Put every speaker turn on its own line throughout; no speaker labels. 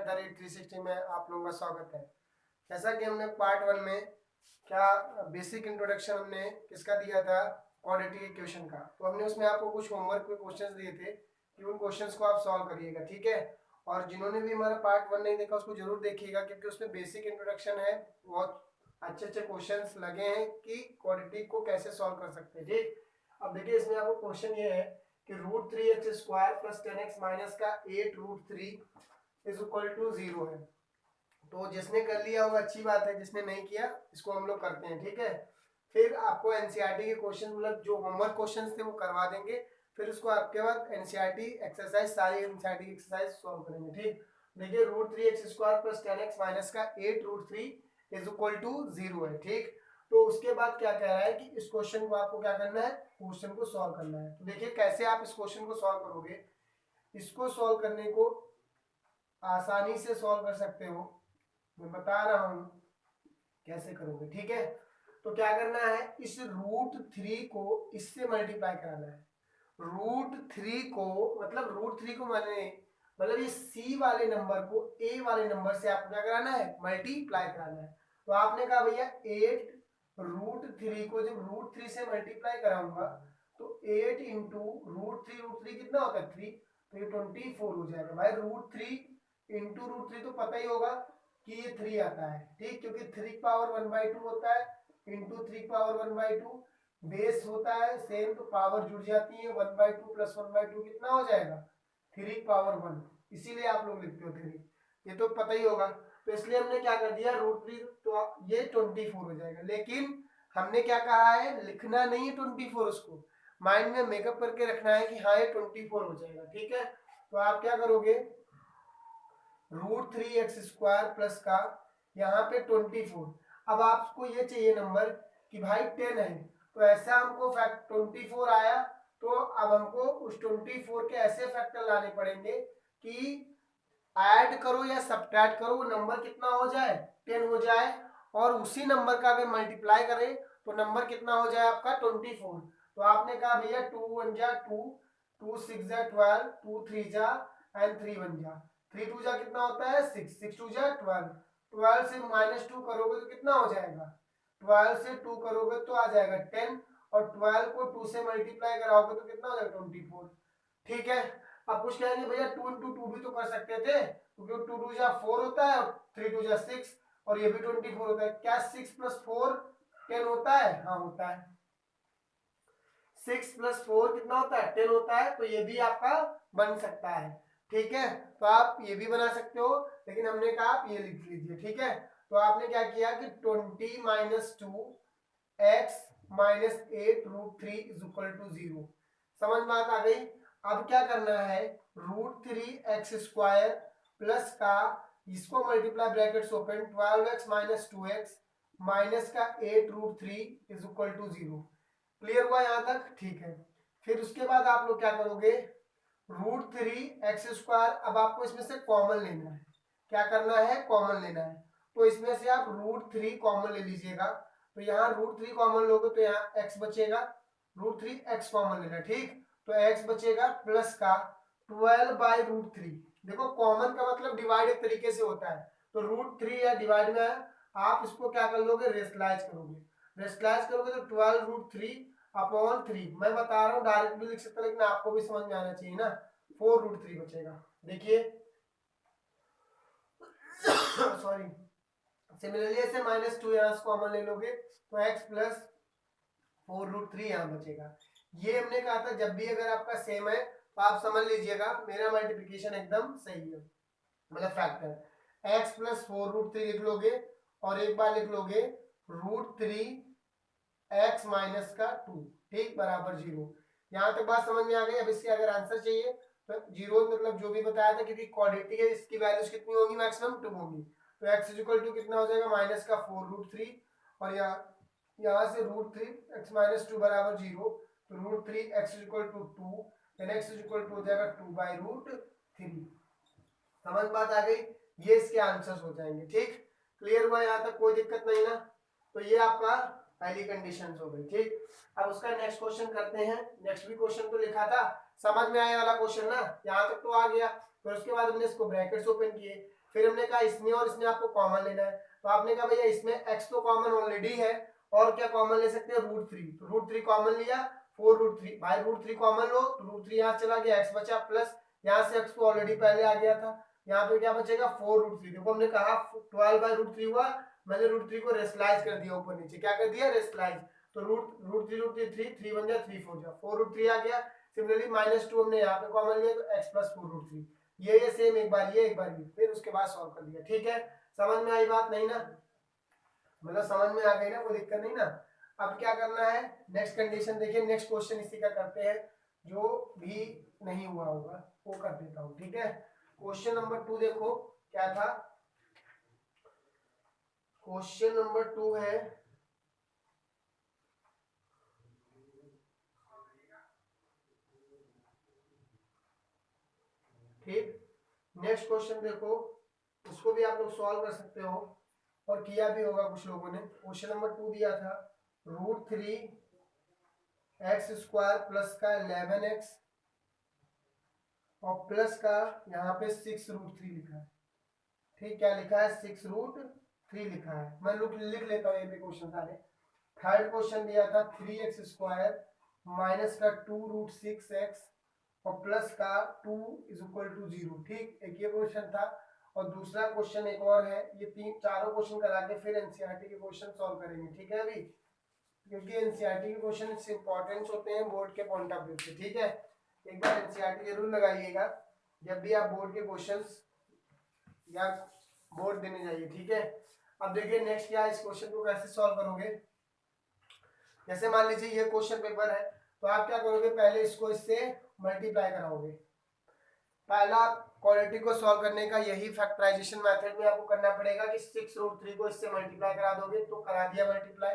@360 में आप लोगों का स्वागत है। जैसा कि हमने पार्ट 1 में क्या बेसिक इंट्रोडक्शन हमने किसका दिया था, क्वाड्रेटिक इक्वेशन का। तो हमने उसमें आपको कुछ होमवर्क में क्वेश्चंस दिए थे कि उन क्वेश्चंस को आप सॉल्व करिएगा, ठीक है। और जिन्होंने भी हमारा पार्ट 1 नहीं देखा उसको जरूर देखिएगा, क्योंकि उसमें बेसिक इंट्रोडक्शन है, बहुत अच्छे अच्छे क्वेश्चंस लगे हैं कि क्वाड्रेटिक को कैसे सॉल्व कर सकते हैं। ठीक, अब देखिए इसमें आपको क्वेश्चन ये है कि √3x² प्लस 10x माइनस का 8√3 इज इक्वल टू 0 है। तो जिसने कर लिया होगा अच्छी बात है, जिसने नहीं किया इसको हम लोग करते हैं, ठीक है। फिर आपको एनसीईआरटी के क्वेश्चन, मतलब जो होमवर्क क्वेश्चंस थे वो करवा देंगे। फिर उसको आपके बाद एनसीईआरटी एक्सरसाइज, सारी एनसीईआरटी एक्सरसाइज सॉल्व करेंगे, ठीक। देखिए √3x² प्लस 10x माइनस का 8√3 इज इक्वल टू 0 है, ठीक। तो उसके बाद क्या कह रहा है कि इस क्वेश्चन को आपको क्या करना है, क्वेश्चन को सॉल्व करना है। तो देखिए कैसे आप इस क्वेश्चन को सॉल्व करोगे। इसको सॉल्व करने को आसानी से सॉल्व कर सकते हो, मैं बता रहा हूं कैसे करोगे, ठीक है। तो क्या करना है, इस √3 को इससे मल्टीप्लाई कराना है। √3 को √3 को मतलब ये सी वाले नंबर को ए वाले नंबर से आपको क्या कराना है, मल्टीप्लाई कराना है। तो आपने कहा भैया 8√3 को जब √3 से मल्टीप्लाई कराऊंगा तो 8 इंटू √3 कितना होता है 3, तो ये 24 हो जाएगा भाई। √3 इंटू √3 तो पता ही होगा कि ये 3 आता है, ठीक, क्योंकि 3 पावर 1/2 होता है इंटू 3 पावर 1/2 बेस होता है सेम, तो पावर जुड़ जाती है। 1/2 प्लस 1/2 कितना हो जाएगा 3 पावर 1, इसीलिए आप लोग लिखते हो 3, ये तो पता ही होगा। तो इसलिए हमने क्या कर दिया √3, तो ये 24 हो जाएगा। लेकिन हमने क्या कहा है, लिखना नहीं है 24, उसको माइंड में मेकअप करके रखना है कि हाँ ये 24 हो जाएगा, ठीक है। तो आप क्या करोगे, √3x² प्लस का यहाँ पे 24। अब आपको ये चाहिए नंबर कि भाई 10 है, तो ऐसा हमको 24 आया, तो अब हमको उस 24 के ऐसे फैक्टर लाने पड़ेंगे कि ऐड करो या सब्ट्रैक्ट करो, वो नंबर कितना हो जाए 10 हो जाए, और उसी नंबर का अगर मल्टीप्लाई करें तो नंबर कितना हो जाए आपका 24। तो आपने कहा भैया 2 1 जा 2, 2 6 जा 12, 2 3 जा एंड 3 1 जा, 3 2 जा कितना होता है 6, 6 2 जा 12, 12 से -2 करोगे तो कितना हो जाएगा, 12 से 2 करोगे तो आ जाएगा 10, और 12 को 2 से मल्टीप्लाई कराओगे तो कितना हो जाएगा 24, ठीक है। अब कुछ कहेंगे भैया 2 इंटू 2 भी तो कर सकते थे, क्योंकि 2 2 जा 4 होता है और 3 2 जा 6, और ये भी 24 होता है। क्या 6 + 4 10 होता है, हाँ होता है। 6 + 4 कितना होता है 10 होता है, तो ये भी आपका बन सकता है, ठीक है। तो आप ये भी बना सकते हो, लेकिन हमने कहा आप ये लिख लीजिए, ठीक है। तो आपने क्या किया कि 20 - 2x - 8√3 इज इक्वल टू 0। समझ में बात आ गई। अब क्या करना है, √3x² प्लस का, इसको multiply brackets open, 12x - 2x minus का 8√3 इज इक्वल टू 0। क्लियर हुआ यहां तक, ठीक है। फिर उसके बाद आप लोग क्या करोगे, √3x², अब आपको इसमें से कॉमन लेना है। क्या करना है, कॉमन लेना है। तो इसमें से आप √3 कॉमन ले लीजिएगा, तो यहाँ √3 कॉमन लोगे तो यहाँ x बचेगा, √3x कॉमन लेना, ठीक। तो x बचेगा प्लस का 12/√3। देखो कॉमन का मतलब डिवाइड एक तरीके से होता है, तो √3 या डिवाइड में आप इसको क्या कर लोगे, रेशनलाइज करोगे। रेशनलाइज करोगे तो 12√3/3, मैं बता रहा हूँ डायरेक्ट भी लिख सकते, लेकिन आपको भी समझ में आना चाहिए ना, 4√3 बचेगा। देखिए सॉरी, सिमिलरली ऐसे -2 यहाँ से कॉमन ले लोगे तो x प्लस 4√3 यहाँ बचेगा। ये हमने कहा था जब भी अगर आपका सेम है तो आप समझ लीजिएगा मेरा मल्टीप्लिकेशन एकदम सही है, मतलब फैक्टर x प्लस 4√3 लिख लोगे, और एक बार लिख लोगे √3x माइनस का 2, ठीक, बराबर 0। यहाँ तक बात समझ में आ गई। अब इससे अगर आंसर चाहिए तो 0 मतलब जो भी बताया था, क्योंकि क्वाड्रेटिक है इसकी वैल्यूज कितनी होगी, मैक्सिमम 2 होगी। तो x = कितना हो जाएगा, माइनस का 4√3, और यहाँ से √3x - 2 बराबर 0, तो √3x = 2, देन x = हो जाएगा 2/√3। समझ बात आ गई, ये इसके आंसर्स हो जाएंगे, ठीक। क्लियर हुआ यहाँ तक, कोई दिक्कत नहीं ना। तो ये आपका पहली कंडीशन हो गई, ठीक। अब उसका नेक्स्ट क्वेश्चन करते हैं। नेक्स्ट भी क्वेश्चन तो लिखा था, समझ में आने वाला क्वेश्चन ना, यहाँ तक तो आ गया। फिर उसके बाद हमने इसको ब्रैकेट्स ओपन किए, फिर हमने कहा इसमें और इसमें आपको कॉमन लेना है, तो आपने कहा भैया इसमें x तो कॉमन ऑलरेडी है, और क्या कॉमन ले सकते हैं, √3, तो √3 कॉमन लिया, 4√3 भाई √3 कॉमन लो तो √3 यहाँ चला गया, x बचा प्लस यहाँ से x तो ऑलरेडी पहले आ गया था, यहाँ पे क्या बचेगा 4√3। देखो हमने कहा 12/√3 हुआ, मैंने √3 को रेशनलाइज कर दिया, ऊपर नीचे क्या कर दिया, रेशनलाइज, तो √3 3 बन गया, 3 4 जा 4√3 आ गया। सिमिलरली -2 हमने यहाँ पे कॉमन लिया तो x + 4√3, ये सेम, एक बार ये एक बार ये, फिर उसके बाद सॉल्व कर दिया। ठीक है, समझ में आई बात, नहीं ना, मतलब समझ में आ गई ना, कोई दिक्कत नहीं ना। अब क्या करना है, नेक्स्ट कंडीशन देखिए, नेक्स्ट क्वेश्चन इसी का करते हैं, जो भी नहीं हुआ होगा वो कर देता हूँ। ठीक है, क्वेश्चन नंबर 2 देखो क्या था, क्वेश्चन नंबर 2 है, ठीक, नेक्स्ट क्वेश्चन देखो, उसको भी आप लोग सॉल्व कर सकते हो और किया भी होगा कुछ लोगों ने। क्वेश्चन नंबर 2 दिया था √3 x² प्लस का 11x और प्लस का यहाँ पे 6√3 लिखा है। ठीक, क्या लिखा है, 6√3 लिखा है, मैं लिख लेता हूँ ये भी क्वेश्चन सारे। थर्ड क्वेश्चन दिया था 3x² माइनस का 2√6x और प्लस का 2 = 0। ठीक, एक ये क्वेश्चन था, और दूसरा क्वेश्चन एक और है, ये चारों क्वेश्चन करा के फिर एनसीईआरटी के क्वेश्चन सॉल्व करेंगे। ठीक है, अभी क्योंकि एनसीईआरटी के क्वेश्चन इंपॉर्टेंट होते हैं बोर्ड के पॉइंट ऑफ व्यू से। ठीक है, एक बार एनसीईआरटी जरूर लगाइएगा जब भी आप बोर्ड के क्वेश्चंस या बोर्ड देने जाइए। ठीक है, अब देखिए नेक्स्ट क्या है, इस क्वेश्चन को कैसे सॉल्व करोगे। जैसे मान लीजिए ये क्वेश्चन पेपर है, तो आप क्या करोगे, पहले इसको इससे मल्टीप्लाई कराओगे। पहला क्वालिटी को सॉल्व करने का यही फैक्टराइजेशन मेथड में आपको करना पड़ेगा कि 6√3 को इससे मल्टीप्लाई करा दोगे, तो करा दिया मल्टीप्लाई,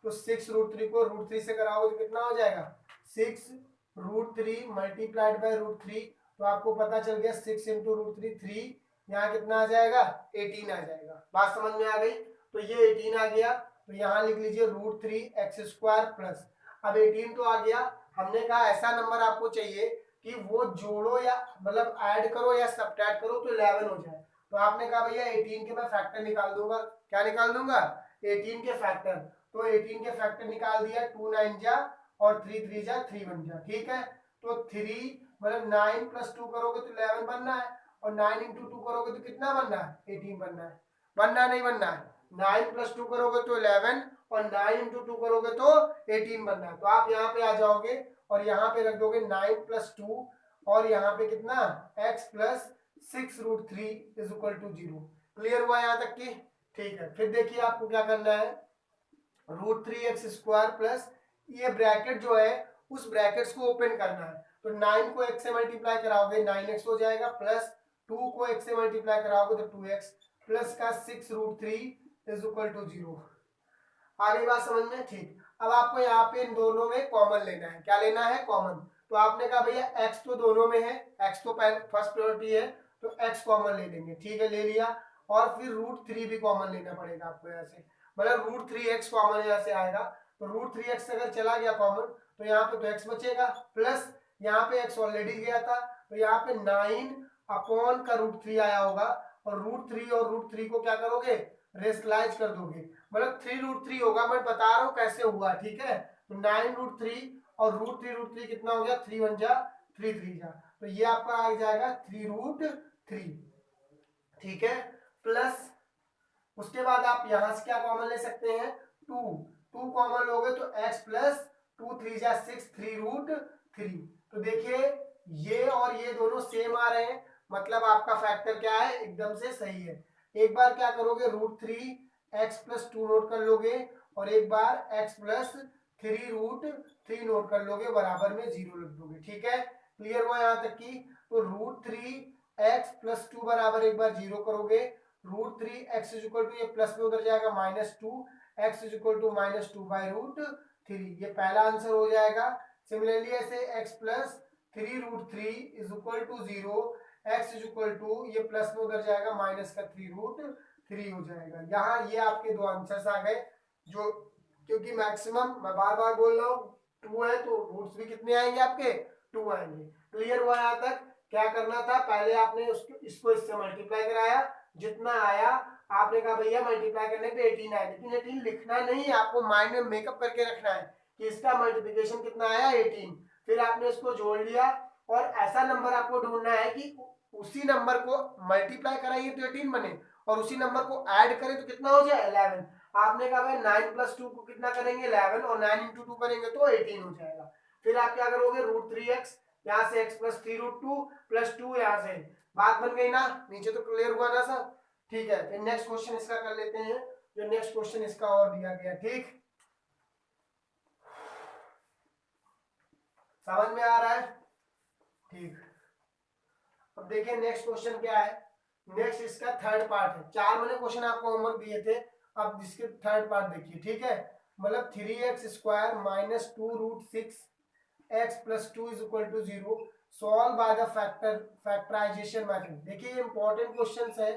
तो 6√3 को √3 से कराओगे तो कितना हो जाएगा, 6√3 मल्टीप्लाइड बाय √3, तो आपको पता चल गया 6 × √3 3, यहाँ कितना आ जाएगा, 18 आ जाएगा। बात समझ में आ गई, तो ये 18 आ गया, तो यहाँ लिख लीजिए √3x² प्लस, अब 18 तो आ गया, हमने कहा ऐसा नंबर आपको चाहिए कि वो जोड़ो या मतलब ऐड करो या सब्ट्रैक्ट करो तो 11 हो जाए, तो आपने कहा भैया 18 के मैं फैक्टर निकाल दूंगा, क्या निकाल दूंगा, 18 के फैक्टर, तो 18 के फैक्टर निकाल दिया, 2 9 जा और 3 3 जा 3 बन जा। ठीक है, तो 3 मतलब 9 + 2 करोगे तो 11 बनना है, और 9 × 2 करोगे तो कितना बनना है, 18 बनना है, बनना नहीं बनना है, 9 + 2 करोगे तो 11 और 9 × 2 करोगे तो 18 बनना है, तो आप यहाँ पे आ जाओगे और यहाँ पे रख दोगे 9 + 2 और यहाँ पे कितना x + 6√3 = 0। क्लियर हुआ यहाँ तक की, ठीक है। फिर देखिए आपको क्या करना है, √3x² प्लस ये ब्रैकेट जो है उस ब्रैकेट्स को ओपन करना है, तो 9 को x से मल्टीप्लाई कराओगे 9x हो जाएगा, प्लस 2 को x से मल्टीप्लाई कराओगे तो 2x, प्लस का 6√3 = 0। आ गई बात समझ में, ठीक। अब आपको यहाँ पे इन दोनों में कॉमन लेना है, क्या लेना है, कॉमन, तो आपने कहा भैया x तो दोनों में है, x तो फर्स्ट प्रायोरिटी है, तो x कॉमन ले लेंगे। ठीक है, ले लिया, और फिर √3 भी कॉमन लेना पड़ेगा आपको यहाँ से, मतलब √3x कॉमन यहाँ से आएगा, तो √3x अगर चला गया कॉमन तो यहाँ पे तो x बचेगा, प्लस यहाँ पे x ऑलरेडी गया था, तो यहाँ पे 9 का √3 आया होगा, और √3 और √3 को क्या करोगे, रेशनलाइज कर दोगे, मतलब 3√3 होगा, मैं बता रहा हूँ कैसे हुआ। ठीक है, तो 9√3 और √3 कितना हो गया, 3 1 जा 3 3 जा, तो ये आपका आ जाएगा 3√3। ठीक है, प्लस उसके बाद आप यहां से क्या कॉमन ले सकते हैं, 2 कॉमन लोगे तो x + 2 3 जा 6 3√3, तो देखिए ये और ये दोनों सेम आ रहे हैं, मतलब आपका फैक्टर क्या है, एकदम से सही है। एक बार क्या करोगे, √3x + 2 नोट कर लोगे, और एक बार x + 3√3 नोट कर लोगे, बराबर में 0 लिख दोगे। ठीक है, क्लियर हुआ यहाँ तक की, तो √3x + 2 बराबर एक बार 0 करोगे, √3x = ये प्लस में उधर जाएगा -2, x = -2/√3, ये पहला आंसर हो जाएगा। सिमिलरली ऐसे x + 3√3 = 0, x = ये प्लस में उधर जाएगा -3√3 हो जाएगा। यहाँ ये आपके दो आंसर्स आ गए, जो क्योंकि मैक्सिमम मैं बार बार बोल रहा हूँ 2 है, तो रूट्स भी कितने आएंगे आपके, 2 आएंगे। क्लियर हुआ यहाँ तक, क्या करना था, पहले आपने इसको इससे मल्टीप्लाई कराया, जितना आया आपने कहा भैया मल्टीप्लाई करने पे 18 आया, लेकिन 18 लिखना नहीं है, आपको माइंड में मेकअप करके रखना है कि इसका मल्टीप्लिकेशन कितना आया 18। फिर आपने इसको जोड़ लिया और ऐसा नंबर आपको ढूंढना है कि उसी नंबर को मल्टीप्लाई कराइए तो 18 बने और उसी नंबर को ऐड करें तो कितना हो जाए 11। आपने कहा भाई 9 प्लस 2 को कितना करेंगे 11 और 9 इंटू 2 करेंगे तो 18 हो जाएगा। फिर आप क्या करोगे √3x, यहाँ से x प्लस 3√2 प्लस 2 यहाँ से, बात बन गई ना, नीचे तो क्लियर हुआ ना सब। ठीक है, फिर नेक्स्ट क्वेश्चन इसका कर लेते हैं, जो नेक्स्ट क्वेश्चन इसका और दिया गया। ठीक, समझ में आ रहा है? ठीक, अब देखिए नेक्स्ट क्वेश्चन क्या है। नेक्स्ट इसका थर्ड पार्ट है, 4 मैंने क्वेश्चन आपको होमवर्क दिए थे, अब इसके थर्ड पार्ट देखिए। ठीक है, मतलब 3x² minus 2√6x plus 2 is equal to 0, solve by the factorisation method. देखिए ये इंपॉर्टेंट क्वेश्चन है,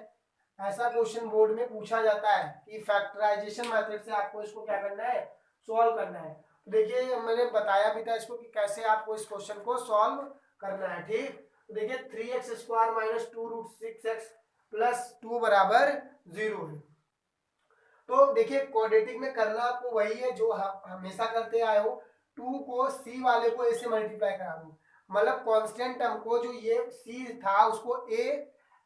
ऐसा क्वेश्चन बोर्ड में पूछा जाता है कि फैक्टराइजेशन मेथड से आपको इसको क्या करना है, सॉल्व करना है। तो देखिए मैंने बताया भी था इसको कि कैसे आपको इस क्वेश्चन को सॉल्व करना है। ठीक, तो देखिए 3x² माइनस 2√6x प्लस 2 बराबर 0 है। तो देखिए क्वाड्रेटिक में करना आपको वही है जो हमेशा करते आए हो, 2 को c वाले को a से मल्टीप्लाई करा दो, मतलब कांस्टेंट टर्म को जो ये c था उसको a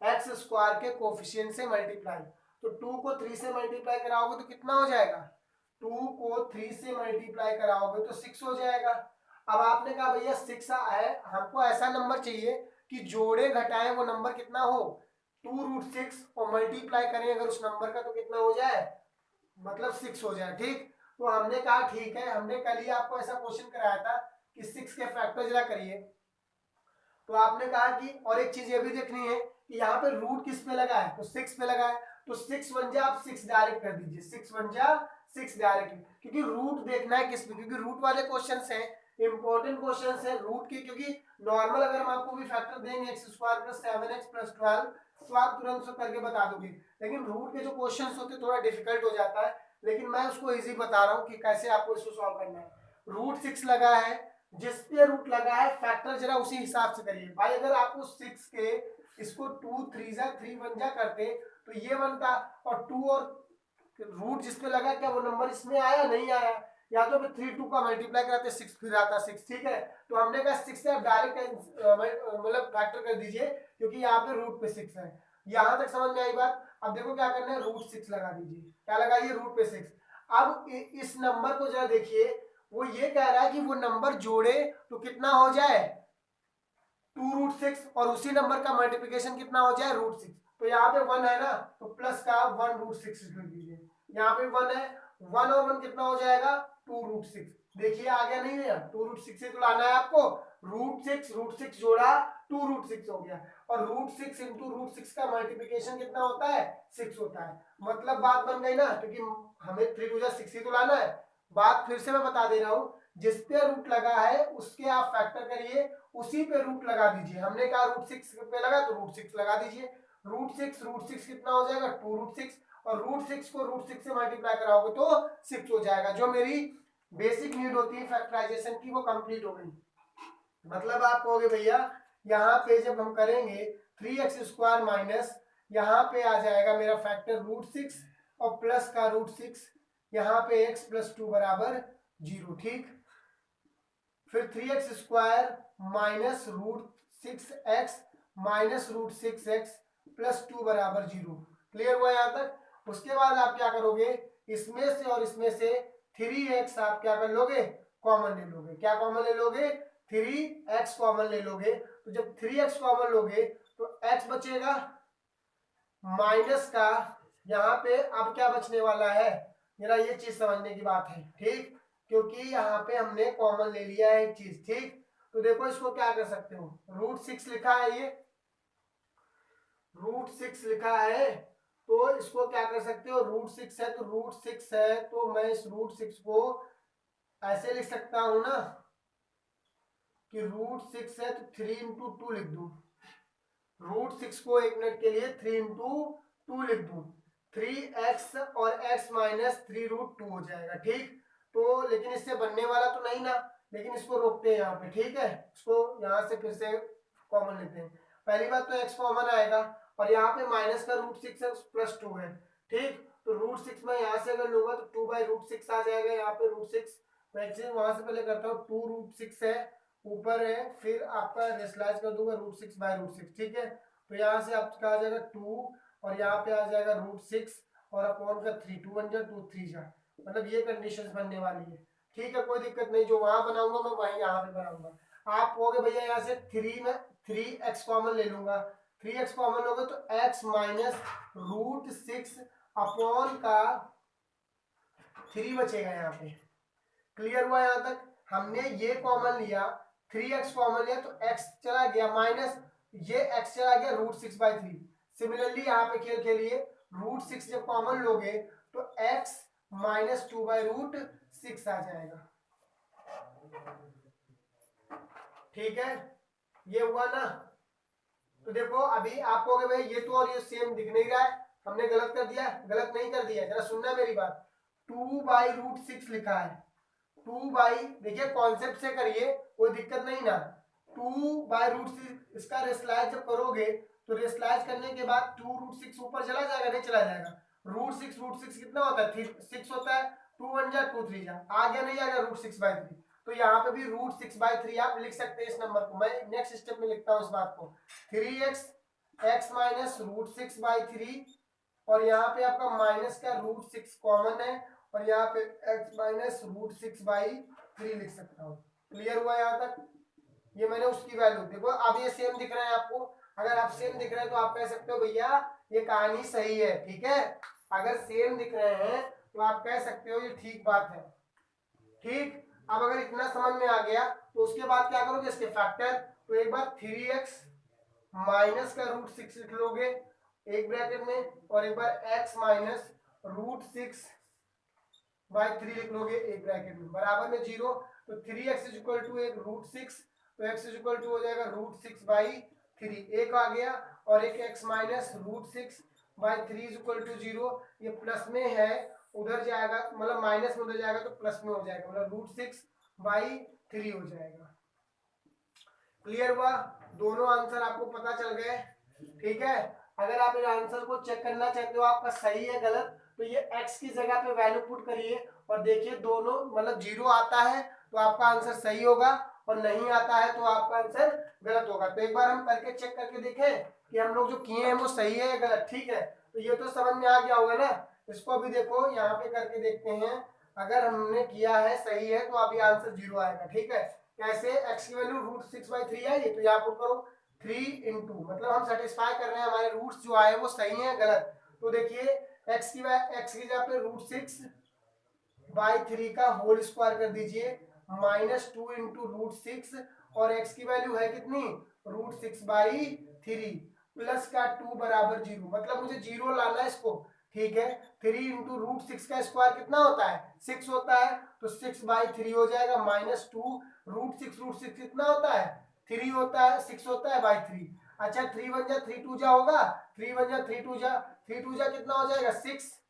x² के कोफिशिएंट से मल्टीप्लाई, तो 2 को 3 से मल्टीप्लाई कराओगे तो कितना हो जाएगा, 2 को 3 से मल्टीप्लाई कराओगे तो 6 हो जाएगा। अब आपने कहा भैया 6 है, हमको ऐसा नंबर चाहिए कि जोड़े घटाएं वो नंबर कितना हो, 2√6 और मल्टीप्लाई करें अगर उस नंबर का तो कितना हो जाए, मतलब 6 हो जाए। ठीक, तो हमने कहा ठीक है, हमने कल ही आपको ऐसा क्वेश्चन कराया था कि 6 के फैक्टर जरा करिए, तो आपने कहा कि और एक चीज ये भी देखनी है कि यहाँ पे रूट किस पे लगा है, तो 6 पे लगा है, तो 6 बन जा आप 6 डायरेक्ट कर दीजिए, 6 बन जा 6 डायरेक्ट, क्योंकि रूट देखना है किस पे, क्योंकि रूट वाले क्वेश्चन हैं इंपॉर्टेंट क्वेश्चन है रूट के, क्योंकि नॉर्मल अगर हम आपको भी फैक्टर देंगे x² प्लस 7x प्लस 12 तो आप तुरंत से करके बता दोगे, लेकिन रूट के जो क्वेश्चन होते थोड़ा डिफिकल्ट हो जाता है, लेकिन मैं उसको इजी बता रहा हूँ कि कैसे आपको इसको सॉल्व करना है। √6 लगा है, जिस पे रूट लगा है फैक्टर जरा उसी हिसाब से करिए भाई। अगर आपको 6 के इसको 2 3 जा 3 1 जा करते तो ये बनता, और 2 और रूट जिस पे लगा क्या वो नंबर इसमें आया नहीं आया, या तो फिर 3 2 का मल्टीप्लाई कराते 6 फिर आता 6। ठीक है, तो हमने कहा 6 से आप डायरेक्ट मतलब फैक्टर कर दीजिए, क्योंकि यहाँ पे रूट पे 6 है। यहां तक समझ में आई बात? अब देखो क्या करना है, √6 लगा दीजिए, क्या लगाइए, रूट पे 6। अब इस नंबर को जरा देखिए, वो ये कह रहा है कि वो नंबर जोड़े तो कितना हो जाए 2√6 और उसी नंबर का मल्टीप्लिकेशन कितना हो जाए √6, तो यहाँ पे 1 है ना, तो प्लस का 1√6 लिख दीजिए, यहाँ पे 1 है, 1 और 1 कितना हो जाएगा 2√6। देखिए आ गया नहीं है, 2√6 से तो लाना है आपको, √6 जोड़ा 2√6 हो गया, और √6 इंटू √6 का मल्टीप्लिकेशन कितना होता है 6 होता है, मतलब बात बन गई ना, क्योंकि हमें 3 2 6 ही तो लाना है। बात फिर से मैं बता दे रहा हूँ, जिस पे रूट लगा है उसके आप फैक्टर करिए, उसी पे रूट लगा दीजिए। हमने कहा √6 पे लगा तो √6 लगा दीजिए, √6 कितना हो जाएगा 2√6, और √6 को √6 से मल्टीप्लाई कराओगे तो 6 हो जाएगा। जो मेरी बेसिक नीड होती है फैक्टराइजेशन की वो कंप्लीट हो गई। मतलब आप कहोगे भैया यहाँ पे जब हम करेंगे 3x² माइनस यहाँ पे आ जाएगा मेरा फैक्टर √6 और प्लस का √6, यहाँ पे x प्लस 2 बराबर 0। ठीक, फिर 3x² minus √6x minus √6x plus 2 बराबर 0। क्लियर हुआ यहाँ तक? उसके बाद आप क्या करोगे, इसमें से और इसमें से 3x आप क्या कर लोगे, कॉमन ले लोगे। क्या कॉमन ले लोगे, 3x कॉमन ले लोगे, तो जब 3x कॉमन लोगे तो x बचेगा माइनस का, यहाँ पे अब क्या बचने वाला है, मेरा ये चीज समझने की बात है। ठीक, क्योंकि यहाँ पे हमने कॉमन ले लिया है एक चीज। ठीक, तो देखो इसको क्या कर सकते हो, √6 लिखा है, ये √6 लिखा है, तो इसको क्या कर सकते हो, √6 है तो √6 है, तो मैं इस √6 को ऐसे लिख सकता हूं ना कि √6 है तो 3 इंटू 2 लिख दू, √6 को एक मिनट के लिए 3 इंटू 2 लिख दू, 3x और x माइनस 3√2 हो जाएगा। ठीक, तो लेकिन इससे बनने वाला तो नहीं ना, लेकिन इसको रोकते हैं यहाँ पे। ठीक है, इसको यहाँ से फिर से कॉमन लेते हैं, पहली बात तो x कॉमन आएगा और यहाँ पे माइनस का √6 है प्लस 2 है, ठीक। तो √6 में यहाँ से अगर लूंगा तो 2/√6 आ जाएगा, यहाँ पे √6 मैं वहां से पहले करता हूँ, 2√6 है ऊपर है, फिर आपका रेसलाइज कर दूंगा √6/√6, ठीक है। तो यहाँ से आपका आ जाएगा 2 और यहाँ पे आ जाएगा √6 और अपॉन का 3, 2 1 जा 2 3 जा, मतलब ये कंडीशन बनने वाली है, ठीक है। कोई दिक्कत नहीं, जो वहां बनाऊंगा मैं वही यहाँ पे बनाऊंगा। आप कहोगे भैया यहाँ से 3 में 3x कॉमन ले लूंगा, 3x कॉमन लोगे तो x माइनस √6 अपॉन का 3 बचेगा यहाँ पे। क्लियर हुआ यहाँ तक? हमने ये कॉमन लिया, 3x कॉमन लिया तो x चला गया माइनस ये x चला गया √6/3। सिमिलरली यहाँ पे खेल खेलिए, √6 जब कॉमन लोगे तो x माइनस 2/√6 आ जाएगा, ठीक है। ये हुआ ना? तो देखो अभी आप कहोगे भाई ये तो और ये सेम दिख नहीं रहा है, हमने गलत कर दिया। गलत नहीं कर दिया, जरा सुनना मेरी बात। 2/√6 लिखा है, 2 देखिए कॉन्सेप्ट से करिए, कोई दिक्कत नहीं ना। 2/√6 इसका रेसलाइज जब करोगे तो रेसलाइज करने के बाद 2√6 ऊपर चला जाएगा, नहीं चला जाएगा? √6 कितना होता है? 6 होता है, 2 1 जा 2 3 जा, आ गया नहीं आ गया √6/3। तो यहाँ पे भी √6/3 आप लिख सकते हैं इस नंबर को। मैं नेक्स्ट स्टेप में लिखता हूँ इस बात को, 3x x माइनस √6/3 और यहाँ पे आपका माइनस का √6 कॉमन है और यहाँ पे x माइनस √6/3 लिख सकता हूँ। क्लियर हुआ यहाँ तक? ये मैंने उसकी वैल्यू, देखो अब ये सेम दिख रहा है आपको। अगर आप सेम दिख रहे हैं तो आप कह सकते हो भैया ये कहानी सही है, ठीक है। अगर सेम दिख रहे हैं तो आप कह सकते हो ये ठीक बात है, ठीक। अब अगर इतना समझ में आ गया तो उसके बाद क्या करोगे, इसके फैक्टर। तो एक बार 3x माइनस का √6 लिख लोगे एक ब्रैकेट में, और एक बार x माइनस √6/3 लिख लोगे एक ब्रैकेट में, बराबर में 0। तो 3x = एक √6, तो x = हो जाएगा √6/3, एक आ गया, और एक x माइनस √6/3 = 0। ये प्लस में है, उधर जाएगा मतलब माइनस में उधर जाएगा तो प्लस में हो जाएगा, मतलब √6/3 हो जाएगा। क्लियर हुआ? दोनों आंसर आपको पता चल गए, ठीक है। अगर आप इन आंसर को चेक करना चाहते हो आपका सही है गलत, तो ये x की जगह पे वैल्यू पुट करिए और देखिए दोनों मतलब 0 आता है तो आपका आंसर सही होगा, और नहीं आता है तो आपका आंसर गलत होगा। तो एक बार हम करके चेक करके देखें कि हम लोग जो किए हैं वो सही है या गलत, ठीक है। तो ये तो समझ में आ गया होगा ना। इसको अभी देखो यहाँ पे करके देखते हैं, अगर हमने किया है सही है तो अभी आंसर 0 आएगा, ठीक है। कैसे? x की वैल्यू √6/3 है, ये तो यहाँ पुट करो 3 इंटू, मतलब हम सेटिस्फाई कर रहे हैं हमारे रूट्स जो आए वो सही है गलत। तो देखिए x की जगह पे √6/3 का होल स्क्वायर कर दीजिए, -2 इंटू √6, और x की वैल्यू है कितनी? √6/3 प्लस का 2 बराबर 0, मतलब मुझे 0 लाना है इसको, ठीक है। 3 इंटू √6 का स्क्वायर कितना होता है? 6 होता है, तो 6/3 हो जाएगा, -2 √6 कितना होता है? 3 होता है, 6 होता है बाई 3। अच्छा 3 1 जा 3 2 जा होगा, 3 1 जा 3 2 जा, 3 2 जा कितना हो जाएगा? 6,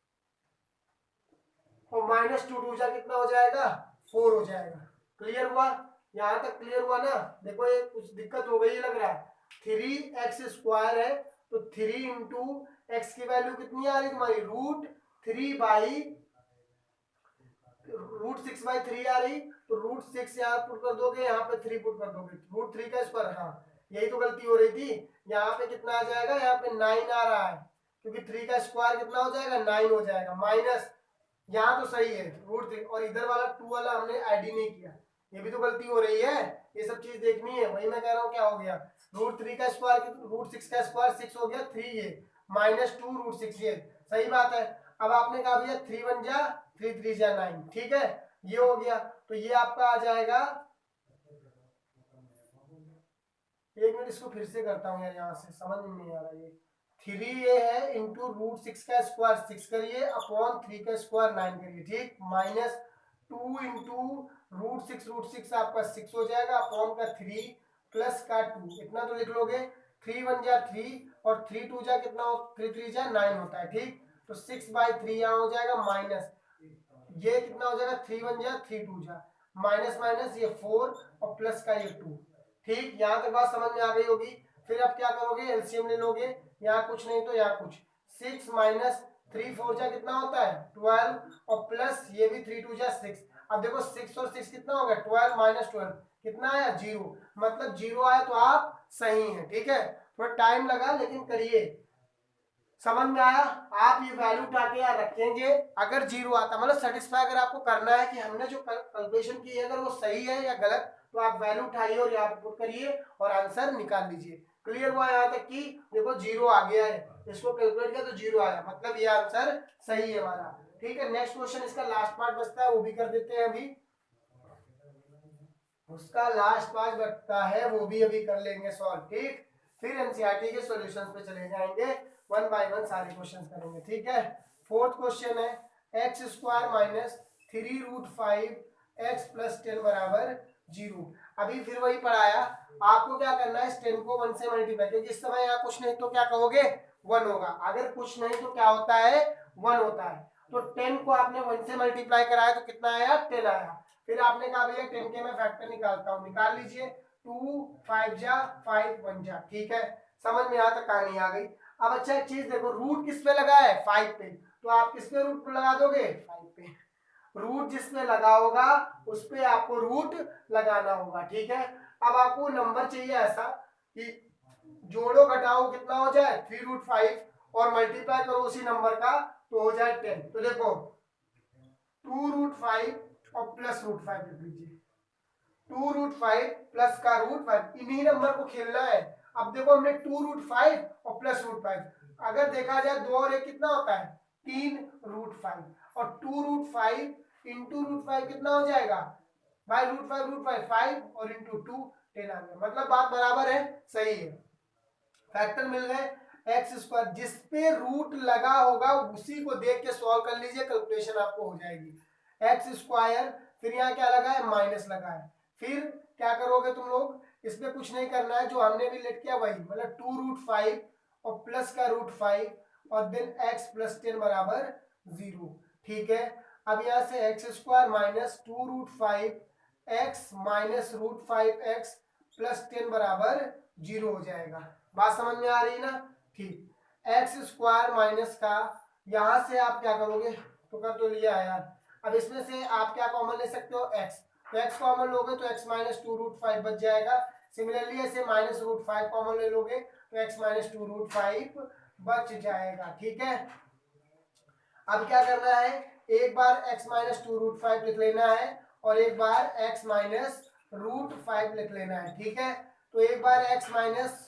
और -2 2 जा कितना हो जाएगा? 4 हो जाएगा। क्लियर हुआ? यहाँ तक क्लियर हुआ ना? देखो ये कुछ दिक्कत हो गई लग रहा है। 3x² है तो 3 इंटू एक्स की वैल्यू कितनी आ रही तुम्हारी? √6/3 आ रही, तो √6 यहाँ पुट कर दोगे, यहाँ पे 3 पुट कर दोगे, √3 का स्क्वायर। हाँ यही तो गलती हो रही थी। यहाँ पे कितना आ जाएगा? यहाँ पे 9 आ रहा है, क्योंकि 3 का स्क्वायर कितना हो जाएगा? 9 हो जाएगा, माइनस यहाँ तो सही है √3, और इधर वाला 2 वाला हमने ऐड ही नहीं किया, ये भी तो गलती हो रही है। ये सब चीज देखनी है, वही मैं कह रहा हूँ क्या हो गया। √3 का स्क्वायर √6 का स्क्वायर 6 हो गया, 3 ये -2 √6 ये सही बात है। अब आपने कहा भैया 3 1 जा 3 3 जा 9, ठीक है, ये हो गया। तो ये आपका आ जाएगा, एक मिनट इसको फिर से करता हूँ यार, यहाँ से समझ में नहीं आ रहा। ये 3 ये है इंटू √6 का स्क्वायर 6 करिए, अपॉन 3 का स्क्वायर 9 करिए, ठीक, -2 इंटू √6 आपका 6 हो जाएगा, अपॉन का 3 प्लस का 2, इतना तो लिख लोगे। 3 1 जा 3 और 3 2 जा कितना हो? 3 3 जा 9 होता है, ठीक। तो 6/3 यहाँ हो जाएगा, माइनस ये कितना हो जाएगा? 3 1 जा 3 2 जा, माइनस माइनस ये 4 और प्लस का ये 2, ठीक। यहाँ तक बात समझ में आ गई होगी। फिर अब क्या करोगे? एलसीएम ले लोगे, यहाँ कुछ नहीं तो यहाँ कुछ, 6 माइनस 3 4 जा कितना होता है 12 और प्लस ये भी 3 2 जा 6। अब देखो 6 और 6 कितना हो गया 12 माइनस 12 कितना आया 0, मतलब 0 आया तो आप सही है। ठीक है, थोड़ा टाइम लगा लेकिन करिए, समझ में आया। आप ये वैल्यू उठा के यहाँ रखेंगे, अगर 0 आता मतलब सेटिस्फाई अगर आपको करना है कि हमने जो कैलकुलेशन की है अगर वो सही है या गलत, तो आप वैल्यू उठाइए और यहाँ पुट करिए और आंसर निकाल लीजिए। क्लियर हुआ यहाँ तक कि देखो 0 आ गया है, इसको कैलकुलेट किया तो 0 आया, मतलब ये आंसर सही है हमारा। ठीक है, नेक्स्ट क्वेश्चन इसका लास्ट पार्ट बचता है वो भी कर देते हैं अभी, उसका लास्ट पार्ट बचता है वो भी अभी कर लेंगे सॉल्व। ठीक, फिर एनसीईआरटी के सॉल्यूशंस पे चले जाएंगे, वन बाय वन सारे क्वेश्चंस करेंगे। ठीक है, फोर्थ क्वेश्चन है x square minus 3√5 x plus 10 बराबर 0। अभी फिर वही पढ़ाया, आपको क्या करना है इस 10 को 1 से मल्टीप्लाई, क्योंकि इस समय यहाँ कुछ नहीं तो क्या कहोगे 1 होगा, अगर कुछ नहीं तो क्या होता है 1 होता है। तो 10 को आपने 1 से मल्टीप्लाई कराया तो कितना आया 10 आया। फिर आपने कहा भैया 10 के मैं फैक्टर निकालता हूँ, निकाल लीजिए, 2 5 जा 5 1 जा। ठीक है, समझ में यहाँ तक कहानी आ गई। अब अच्छा एक चीज देखो, रूट किस पे लगा है 5 पे, तो आप किस पे रूट लगा दोगे 5 पे, रूट जिसमें लगा होगा उस पे आपको रूट लगाना होगा। ठीक है, अब आपको नंबर चाहिए ऐसा कि जोड़ो घटाओ कितना हो जाए 3√5 और मल्टीप्लाई करो उसी नंबर का तो हो जाए 10। तो देखो 2√5 और प्लस √5 लिख लीजिए, 2√5 प्लस का √5, इन्हीं नंबर को खेलना है। अब देखो हमने 2√5 और प्लस √5, अगर देखा जाए 2 और 1 कितना होता है 3√5 और 2√5 इंटू √5 कितना हो जाएगा बाय √5 5 और इंटू 2 10 आ गया, मतलब बात बराबर है, सही है। फैक्टर मिल गए एक्स स्क्वायर, जिसपे रूट लगा होगा उसी को देख के सॉल्व कर लीजिए, कैलकुलेशन आपको हो जाएगी। एक्स स्क्वायर फिर यहाँ क्या लगा है माइनस लगा है, फिर क्या करोगे तुम लोग, इसमें कुछ नहीं करना है, जो हमने भी लेट किया वही, मतलब 2√5 और प्लस का √5 और देन एक्स प्लस 10 बराबर 0। ठीक है, अब यहाँ से x square minus 2√5 x minus √5 x plus 10 बराबर 0 हो जाएगा। बात समझ में आ रही है ना। ठीक, एक्स स्क्वायर माइनस का यहां से आप क्या करोगे, तो कर तो लिया है यार, अब इसमें से आप क्या कॉमन ले सकते हो एक्स, तो एक्स कॉमन लोगे तो एक्स माइनस 2√5 बच जाएगा। सिमिलरली ऐसे माइनस √5 कॉमन ले लोगे तो एक्स माइनस 2√5 बच जाएगा। ठीक है, अब क्या करना है, एक बार x माइनस 2√5 लिख लेना है और एक बार x माइनस √5 लिख लेना है। ठीक है, तो एक बार x minus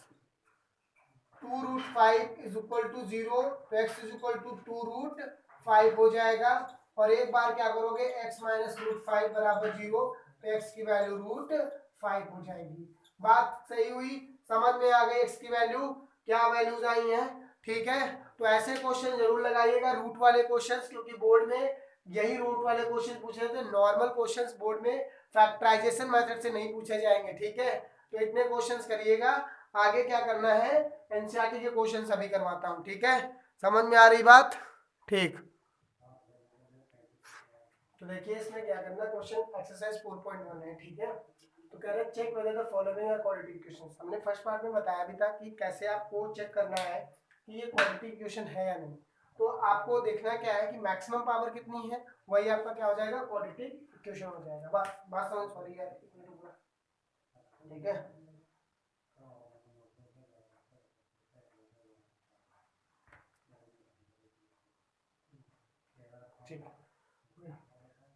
2√5 is equal to 0, तो x इज इक्वल टू 2√5 हो जाएगा, और एक बार क्या करोगे x माइनस √5 बराबर 0, तो x की वैल्यू √5 हो जाएगी। बात सही हुई, समझ में आ गई x की वैल्यू क्या वैल्यूज आई हैं। ठीक है, तो ऐसे क्वेश्चन जरूर लगाइएगा रूट वाले क्वेश्चंस, क्योंकि बोर्ड में यही रूट वाले क्वेश्चन पूछे थे, नॉर्मल क्वेश्चंस बोर्ड में फैक्टराइजेशन मेथड से नहीं पूछे जाएंगे। ठीक है, तो इतने क्वेश्चंस करिएगा, आगे क्या करना है एनसीईआरटी के क्वेश्चन अभी करवाता हूँ। ठीक है, समझ में आ रही बात। ठीक, तो देखिए इसमें क्या करना, क्वेश्चन एक्सरसाइज 4.1 है। ठीक है, तो कह रहे check whether the following are quadratic equations. हमने फर्स्ट पार्ट में बताया भी था कि कैसे आपको चेक करना है कि ये क्वाड्रेटिक इक्वेशन है या नहीं। तो आपको देखना क्या है कि मैक्सिमम पावर कितनी है, वही आपका क्या हो जाएगा क्वाड्रेटिक इक्वेशन हो जाएगा। बात बात समझ, सॉरी यार। ठीक है, ठीक,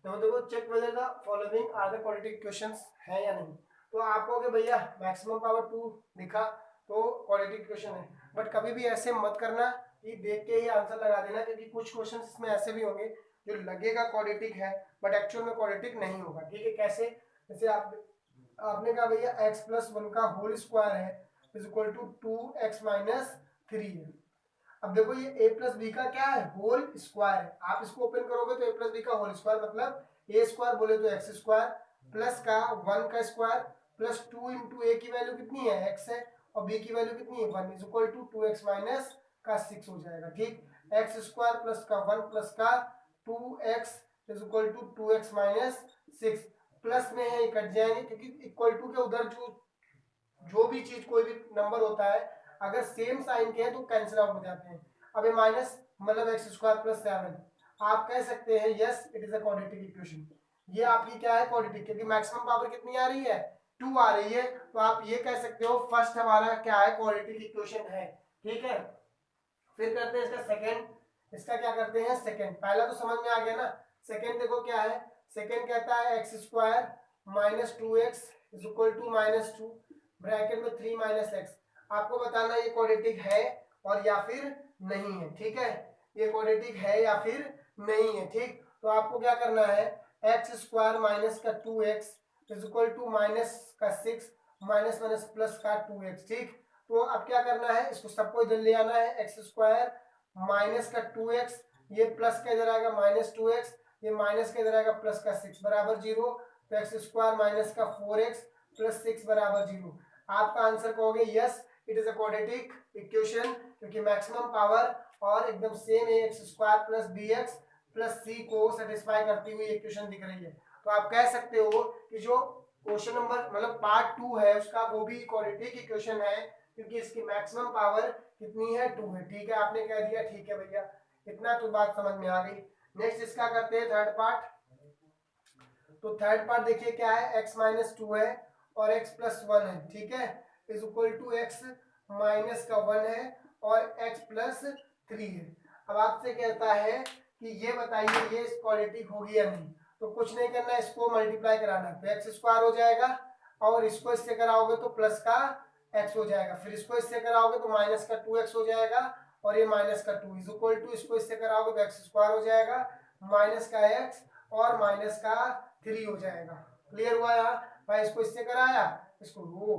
तो देखो check whether the following are the quadratic equations है या नहीं। तो आप कहोगे भैया मैक्सिमम पावर 2 दिखा तो क्वाड्रेटिक इक्वेशन है, बट कभी भी ऐसे मत करना कि देख के ही आंसर लगा देना, क्योंकि कुछ क्वेश्चन इसमें ऐसे भी होंगे जो लगेगा क्वाड्रेटिक है बट एक्चुअल में क्वाड्रेटिक नहीं होगा। ठीक है, कैसे, जैसे आपने कहा भैया x प्लस 1 का होल स्क्वायर है is equal to 2x minus 3 है। अब देखो ये a प्लस बी का क्या है होल स्क्वायर है, आप इसको ओपन करोगे तो a प्लस बी का होल स्क्वायर, मतलब a स्क्वायर बोले तो x स्क्वायर प्लस का 1 का स्क्वायर प्लस 2 इंटू ए की वैल्यू कितनी है x है और b की वैल्यू कितनी है 1 is equal to 2x minus का 6 हो जाएगा। ठीक, x स्क्वायर प्लस का 1 प्लस का 2x is equal to 2x minus 6, plus में है कट जाएंगे क्योंकि इक्वल टू के उधर जो जो भी चीज कोई भी नंबर होता है अगर सेम साइन के हैं तो कैंसिल आउट हो जाते हैं। अब ये माइनस मतलब एक्स स्क्वायर प्लस 7 आप कह सकते हैं yes it is a quadratic equation. ये आपकी क्या है क्वाड्रेटिक, क्योंकि मैक्सिमम पावर कितनी आ रही है 2 आ रही है, तो आप ये कह सकते हो फर्स्ट हमारा क्या है क्वाड्रेटिक इक्वेशन है। ठीक है, फिर करते हैं इसका सेकंड। इसका क्या करते हैं सेकंड, पहला तो समझ में आ गया ना। सेकंड देखो क्या है, सेकंड कहता है x square minus 2x is equal to -2 bracket में 3 माइनस एक्स। आपको बताना ये क्वाड्रेटिक है और या फिर नहीं है। ठीक है, ये क्वाड्रेटिक है या फिर नहीं है। ठीक, तो आपको क्या करना है एक्स स्क्वायर माइनस का 2x is equal to minus का 6 माइनस माइनस प्लस का 2x। ठीक, तो अब क्या करना है इसको सबको इधर ले आना है, एक्स स्क्वायर माइनस का 2x ये प्लस का इधर आएगा -2x, ये माइनस का इधर आएगा प्लस का 6 बराबर 0। तो एक्स स्क्वायर माइनस का 4x प्लस 6 बराबर 0। आपका आंसर कहोगे yes it is a quadratic equation, क्योंकि मैक्सिमम पावर और एकदम सेम है x square plus B X plus C को सेटिस्फाई करती हुई इक्वेशन दिख रही है। तो आप कह सकते हो कि जो क्वेश्चन नंबर मतलब पार्ट 2 है उसका वो भी क्वाड्रेटिक इक्वेशन है, क्योंकि इसकी मैक्सिमम पावर कितनी है 2 है। ठीक है, आपने कह दिया ठीक है भैया, इतना तो बात समझ में आ गई। नेक्स्ट इसका करते हैं थर्ड पार्ट। तो थर्ड पार्ट देखिए क्या है, x माइनस 2 है और x प्लस 1 है। ठीक है, is equal to x minus का 1 है और x प्लस 3 है। अब आपसे कहता है कि ये बताइए ये क्वाड्रेटिक होगी या नहीं। तो कुछ नहीं करना है, इसको मल्टीप्लाई कराना है, तो एक्स स्क्वायर हो जाएगा और इसको इससे कराओगे तो प्लस का x हो जाएगा, फिर इसको इससे कराओगे तो माइनस का 2x हो जाएगा और ये माइनस का 2 इज इक्वल टू इसको इससे कराओगे तो एक्स स्क्वायर हो जाएगा माइनस का x और माइनस का 3 हो जाएगा। क्लियर हुआ यार भाई, इसको इससे कराया इसको वो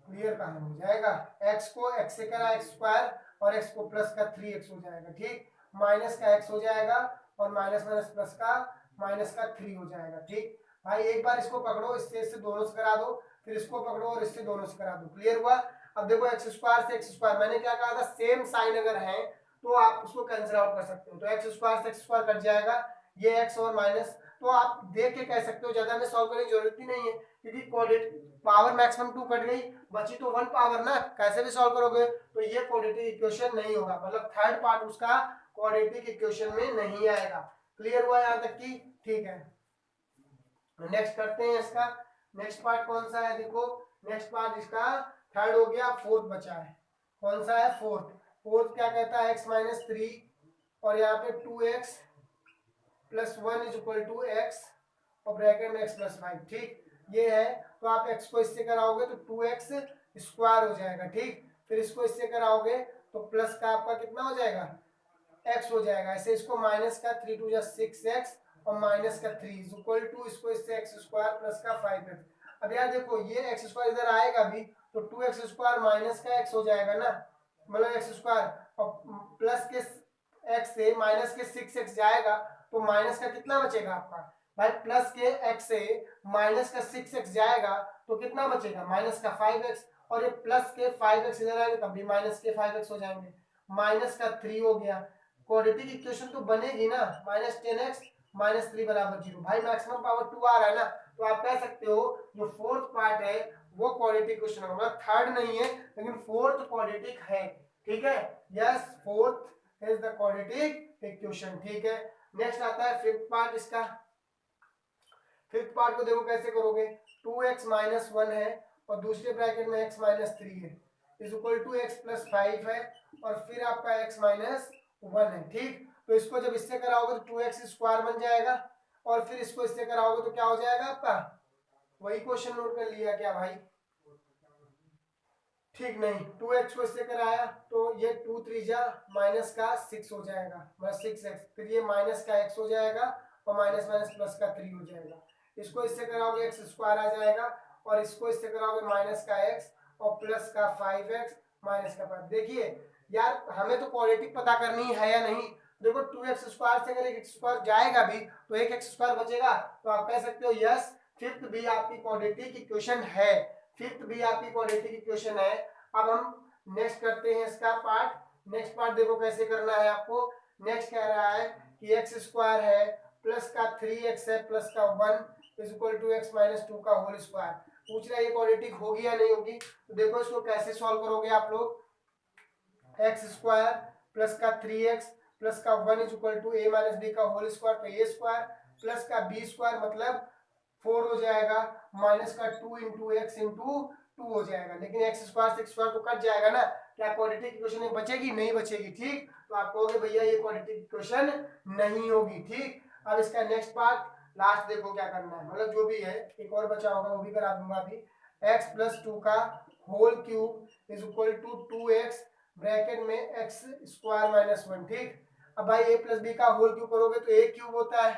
क्लियर कहाँ हो जाएगा, x को x से करा x स्क्वायर और x को प्लस का 3x हो जाएगा। ठीक, माइनस का x हो जाएगा और माइनस माइनस प्लस का माइनस का 3 हो जाएगा। ठीक भाई, एक बार इसको पकड़ो, इससे दोनों से करा दो, फिर इसको पकड़ो और इससे दोनों से करा दो। क्लियर हुआ। अब देखो एक्स स्क्वायर से एक्स स्क्वायर, मैंने क्या कहा था सेम साइन अगर है तो आप उसको कैंसिल आउट कर सकते हो, तो एक्स स्क्वायर से एक्स स्क्वायर कट जाएगा, ये एक्स और माइनस, तो आप देख के कह सकते हो, ज्यादा में सॉल्व करने की जरूरत ही नहीं है, क्योंकि क्वाड्रेटिक पावर मैक्सिमम 2 कट गई, बची तो 1 पावर ना, कैसे भी सॉल्व करोगे तो ये क्वाड्रेटिक इक्वेशन नहीं होगा, मतलब थर्ड पार्ट उसका क्वाड्रेटिक इक्वेशन में नहीं आएगा। क्लियर हुआ यहाँ तक की। ठीक है, नेक्स्ट करते हैं इसका। नेक्स्ट पार्ट कौन सा है, देखो नेक्स्ट पार्ट इसका थर्ड हो गया, फोर्थ बचा है। कौन सा है फोर्थ। फोर्थ क्या कहता है x माइनस 3 और यहाँ पे 2x प्लस 1 इज इक्वल टू x और ब्रैकेट में x प्लस 5। ठीक, ये है, तो आप x को इससे कराओगे तो 2x स्क्वायर हो जाएगा। ठीक, फिर इसको इससे कराओगे तो प्लस का आपका कितना हो जाएगा x हो जाएगा, ऐसे इसको माइनस का 3 टू 6x और माइनस का 3 इज इक्वल टू इसको इससे x स्क्वायर प्लस का 5x। अब यार देखो ये x स्क्वायर इधर आएगा भी तो 2x स्क्वायर माइनस का x हो जाएगा ना, मतलब x स्क्वायर और प्लस के x से माइनस के 6x जाएगा तो माइनस का कितना बचेगा आपका भाई, प्लस के x से माइनस का 6x जाएगा तो कितना बचेगा माइनस का 5x, और ये प्लस के 5x इधर आएंगे तब भी माइनस के 5x हो जाएंगे, माइनस का 3 हो गया। क्वाड्रेटिक इक्वेशन तो बनेगी ना, -10x -3 बराबर 0। भाई मैक्सिमम पावर 2 आ रहा है ना, तो आप कह सकते हो जो फोर्थ पार्ट है वो क्वाड्रेटिक इक्वेशन होगा, मतलब थर्ड नहीं है लेकिन फोर्थ क्वाड्रेटिक है। ठीक है, yes fourth is the quadratic equation. ठीक है, नेक्स्ट आता है फिफ्थ पार्ट इसका। फिफ्थ पार्ट को देखो कैसे करोगे, 2x माइनस 1 है और दूसरे ब्रैकेट में x माइनस 3 है is equal to x plus 5 है और फिर आपका x माइनस 1 है। ठीक, तो इसको जब इससे कराओगे तो 2x स्क्वायर बन जाएगा और फिर इसको इससे कराओगे तो क्या हो जाएगा आपका, वही क्वेश्चन नोट कर लिया क्या भाई, ठीक नहीं, 2x को इससे कराया तो ये 2 3 माइनस का 6 हो जाएगा, बस 6x, फिर ये माइनस का x हो जाएगा और माइनस माइनस प्लस का 3 हो जाएगा, इसको इससे कराओगे x स्क्वायर आ जाएगा और इसको इससे कराओगे माइनस का x और प्लस का 5x माइनस का 5। देखिए यार हमें तो क्वाड्रेटिक पता करनी है या नहीं, देखो 2x स्क्वायर से अगर एक x स्क्वायर जाएगा भी तो एक x स्क्वायर बचेगा, तो आप कह सकते हो यस फिफ्थ भी आपकी क्वाड्रेटिक इक्वेशन है, फिफ्थ भी आपकी क्वाड्रेटिक इक्वेशन है। अब हम नेक्स्ट करते हैं इसका पार्ट। नेक्स्ट पार्ट देखो कैसे करना है आपको। नेक्स्ट कह रहा है कि एक्स स्क्वायर है प्लस का 3x है प्लस का 1 is equal to x minus 2 का होल स्क्वायर। पूछ रहा है ये क्वाड्रेटिक होगी या नहीं होगी। तो देखो इसको कैसे सॉल्व करोगे आप लोग, एक्स स्क्वायर प्लस का 3x प्लस का 1 is equal to a minus b का होल स्क्वायर, तो a स्क्वायर प्लस का b स्क्वायर मतलब 4 हो जाएगा, माइनस का 2 इंटू एक्स इंटू 2 हो जाएगा। लेकिन एक्स स्क्वायर से एक्स स्क्वायर तो कट जाएगा ना, क्या क्वाड्रेटिक इक्वेशन में बचेगी? नहीं बचेगी। ठीक, तो आप कहोगे भैया ये क्वाड्रेटिक इक्वेशन नहीं होगी। ठीक, अब इसका नेक्स्ट पार्ट लास्ट देखो क्या करना है, मतलब जो भी है एक और बचा होगा वो भी करा दूंगा अभी। x प्लस 2 का whole cube is equal to 2x bracket में एक्स स्क्वायर माइनस 1। ठीक, अब भाई a प्लस बी का होल क्यूब करोगे तो a क्यूब होता है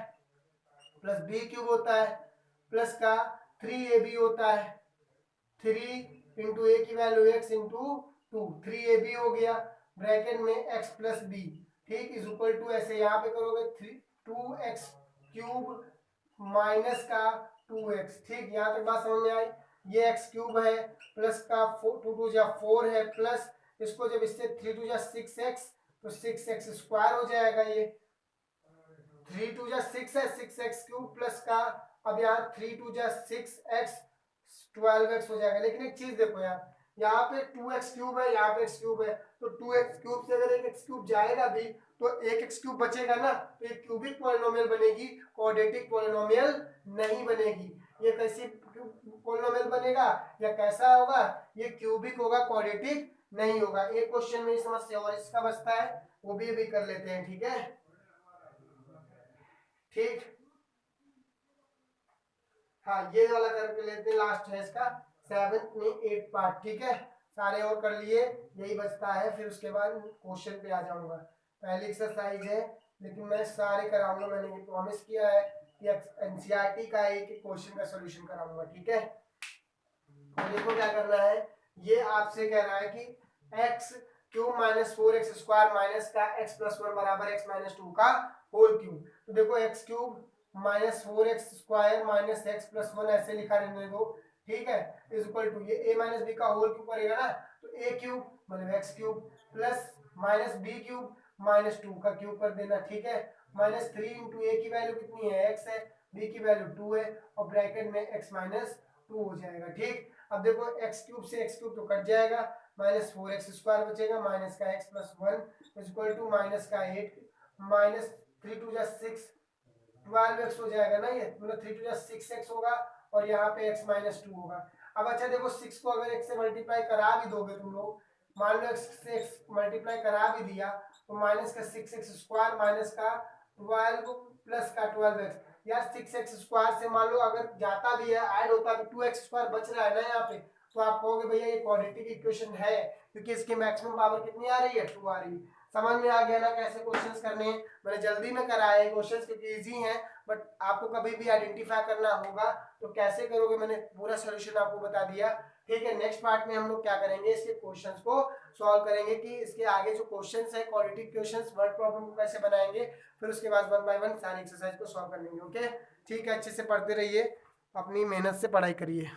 प्लस b क्यूब होता है प्लस का 3ab होता है, 3 इंटू ए की वैल्यू x इंटू 2, 3ab हो गया ब्रैकेट में x प्लस बी। ठीक, इज इक्वल टू ऐसे यहाँ पे करोगे 2x क्यूब माइनस का 2x। ठीक, यहाँ तक बात समझ में आई। ये x क्यूब है प्लस का 2 2 जा 4 है प्लस इसको जब इससे 3 2 जा 6x तो 6x स्क्वायर हो जाएगा। ये 3 2 जा 6 है, 6x क्यूब प्लस का अब यहाँ 3 2 जा 6x 12x हो जाएगा। लेकिन एक चीज देखो यार, यहाँ पे 2x क्यूब है, यहाँ पे x क्यूब है, तो 2x क्यूब से अगर एक x क्यूब जाएगा भी तो एक x क्यूब बचेगा ना, तो एक क्यूबिक पॉलिनोमियल बनेगी, क्वाड्रेटिक पॉलिनोमियल नहीं बनेगी। ये कैसी पॉलिनोमियल बनेगा या कैसा होगा? ये क्यूबिक होगा, क्वाड्रेटिक नहीं होगा। एक क्वेश्चन में समस्या और इसका बचता है, वो भी अभी कर लेते हैं। ठीक है, ठीक, हाँ ये वाला करके लेते हैं, लास्ट है इसका 7 में 8 पार्ट। ठीक है, सारे और कर लिए, यही बचता है, फिर उसके बाद क्वेश्चन पे आ जाऊंगा। पहली एक्सरसाइज है लेकिन मैं सारे कराऊंगा, मैंने ये प्रॉमिस किया है कि एनसीईआरटी का एक क्वेश्चन का सोल्यूशन कराऊंगा। ठीक है, तो देखो क्या करना है, ये आपसे कह रहा है कि x cube minus 4x square minus का x प्लस 1 बराबर x माइनस 2 का होल क्यूब। तो देखो x cube minus 4x square minus x plus 1 ऐसे लिखा रहने दो। ठीक है, इज इक्वल टू ये a माइनस बी का होल क्यूब करेगा ना, तो a क्यूब मतलब x cube plus minus b cube minus 2 का क्यूब कर देना। ठीक है, माइनस 3 इंटू ए की वैल्यू कितनी है? x है, b की वैल्यू 2 है और ब्रैकेट में x माइनस 2 हो जाएगा। ठीक, अब देखो x क्यूब से x क्यूब तो कट जाएगा, माइनस 4x स्क्वायर बचेगा माइनस का x plus 1 is equal to minus का 8 माइनस 3 2 जा 6 12x हो जाएगा ना, ये मतलब 3 2 जा 6x होगा और यहाँ पे x माइनस 2 होगा। अब अच्छा देखो 6 को अगर x से मल्टीप्लाई करा भी दोगे तुम लोग, मान लो x से x मल्टीप्लाई करा भी दिया तो माइनस का 6x स्क्वायर माइनस का 12 प्लस का 12x, यार 6x स्क्वायर से मान लो अगर जाता भी है ऐड होता है तो 2x स्क्वायर बच रहा है ना यहाँ पे, तो आप कहोगे भैया ये क्वाड्रेटिक इक्वेशन है क्योंकि इसके मैक्सिमम पावर कितनी आ रही है? 2 आ रही है। समझ में आ गया ना कैसे क्वेश्चंस करने हैं? मैंने जल्दी में कराया है क्वेश्चंस क्योंकि इजी हैं, बट आपको कभी भी आइडेंटिफाई करना होगा तो कैसे करोगे मैंने पूरा सॉल्यूशन आपको बता दिया। ठीक है, नेक्स्ट पार्ट में हम लोग क्या करेंगे, इसके क्वेश्चंस को सॉल्व करेंगे कि इसके आगे जो क्वेश्चंस है क्वाड्रेटिक क्वेश्चंस वर्ड प्रॉब्लम को कैसे बनाएंगे, फिर उसके बाद 1 बाय 1 सारी एक्सरसाइज को सॉल्व कर लेंगे। ओके, ठीक है, अच्छे से पढ़ते रहिए, अपनी मेहनत से पढ़ाई करिए।